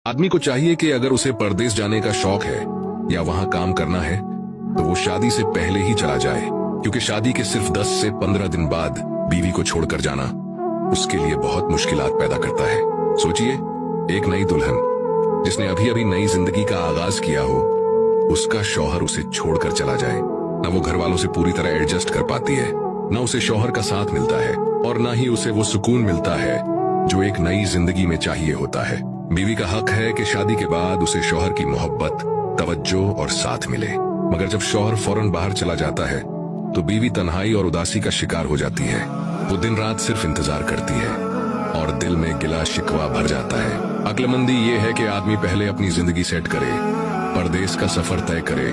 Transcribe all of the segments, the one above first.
आदमी को चाहिए कि अगर उसे परदेश जाने का शौक है या वहां काम करना है तो वो शादी से पहले ही चला जाए, क्योंकि शादी के सिर्फ 10 से 15 दिन बाद बीवी को छोड़कर जाना उसके लिए बहुत मुश्किलात पैदा करता है। सोचिए, एक नई दुल्हन जिसने अभी अभी नई जिंदगी का आगाज किया हो, उसका शौहर उसे छोड़कर चला जाए। न वो घर वालों से पूरी तरह एडजस्ट कर पाती है, न उसे शौहर का साथ मिलता है और न ही उसे वो सुकून मिलता है जो एक नई जिंदगी में चाहिए होता है। बीवी का हक है कि शादी के बाद उसे शौहर की मोहब्बत, तवज्जो और साथ मिले, मगर जब शौहर फौरन बाहर चला जाता है तो बीवी तन्हाई और उदासी का शिकार हो जाती है। वो दिन रात सिर्फ इंतजार करती है और दिल में गिला शिकवा भर जाता है। अक्लमंदी ये है कि आदमी पहले अपनी जिंदगी सेट करे, परदेश का सफर तय करे,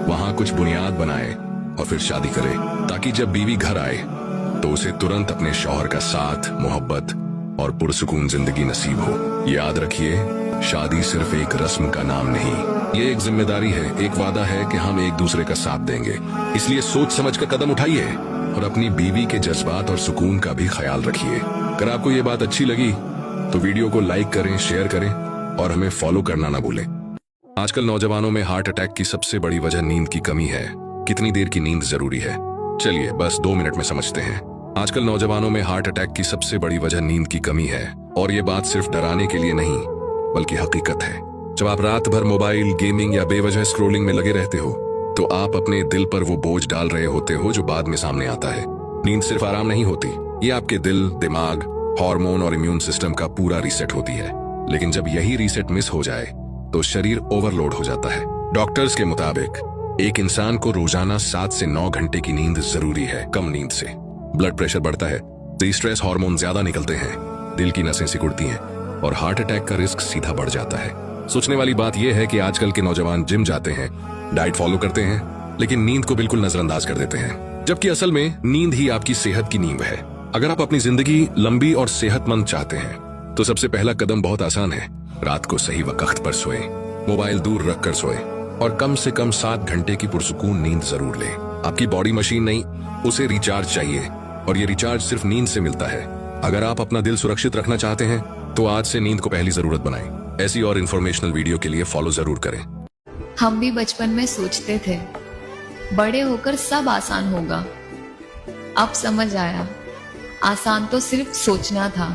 वहां कुछ बुनियाद बनाए और फिर शादी करे, ताकि जब बीवी घर आए तो उसे तुरंत अपने शौहर का साथ, मोहब्बत और पुरसुकून जिंदगी नसीब हो। याद रखिए, शादी सिर्फ एक रस्म का नाम नहीं, ये एक जिम्मेदारी है, एक वादा है कि हम एक दूसरे का साथ देंगे। इसलिए सोच समझ कर कदम उठाइए और अपनी बीवी के जज्बात और सुकून का भी ख्याल रखिए। अगर आपको ये बात अच्छी लगी तो वीडियो को लाइक करें, शेयर करें और हमें फॉलो करना ना भूलें। आजकल नौजवानों में हार्ट अटैक की सबसे बड़ी वजह नींद की कमी है। कितनी देर की नींद जरूरी है? चलिए बस 2 मिनट में समझते हैं। आजकल नौजवानों में हार्ट अटैक की सबसे बड़ी वजह नींद की कमी है, और ये बात सिर्फ डराने के लिए नहीं बल्कि हकीकत है। जब आप रात भर मोबाइल, गेमिंग या बेवजह स्क्रोलिंग में लगे रहते हो तो आप अपने दिल पर वो बोझ डाल रहे होते हो जो बाद में सामने आता है। नींद सिर्फ आराम नहीं होती, ये आपके दिल, दिमाग, हार्मोन और इम्यून सिस्टम का पूरा रीसेट होती है। लेकिन जब यही रीसेट मिस हो जाए तो शरीर ओवरलोड हो जाता है। डॉक्टर्स के मुताबिक एक इंसान को रोजाना 7 से 9 घंटे की नींद जरूरी है। कम नींद से ब्लड प्रेशर बढ़ता है, स्ट्रेस हार्मोन ज्यादा निकलते हैं, दिल की नसें सिकुड़ती हैं और हार्ट अटैक का रिस्क सीधा बढ़ जाता है। सोचने वाली बात यह है कि आजकल के नौजवान जिम जाते हैं, डाइट फॉलो करते हैं, लेकिन नींद को बिल्कुल नजरअंदाज कर देते हैं, जबकि असल में नींद ही आपकी सेहत की नींव है। अगर आप अपनी जिंदगी लंबी और सेहतमंद चाहते हैं तो सबसे पहला कदम बहुत आसान है। रात को सही वक्त पर सोएं, मोबाइल दूर रखकर सोएं और कम से कम 7 घंटे की पुरसुकून नींद जरूर लें। आपकी बॉडी मशीन नहीं, उसे रिचार्ज चाहिए और ये रिचार्ज सिर्फ नींद से मिलता है। अगर आप अपना दिल सुरक्षित रखना चाहते हैं तो आज से नींद को पहली जरूरत बनाएं। ऐसी और इन्फॉर्मेशनल वीडियो के लिए फॉलो जरूर करें। हम भी बचपन में सोचते थे बड़े होकर सब आसान होगा। अब समझ आया, आसान तो सिर्फ सोचना था।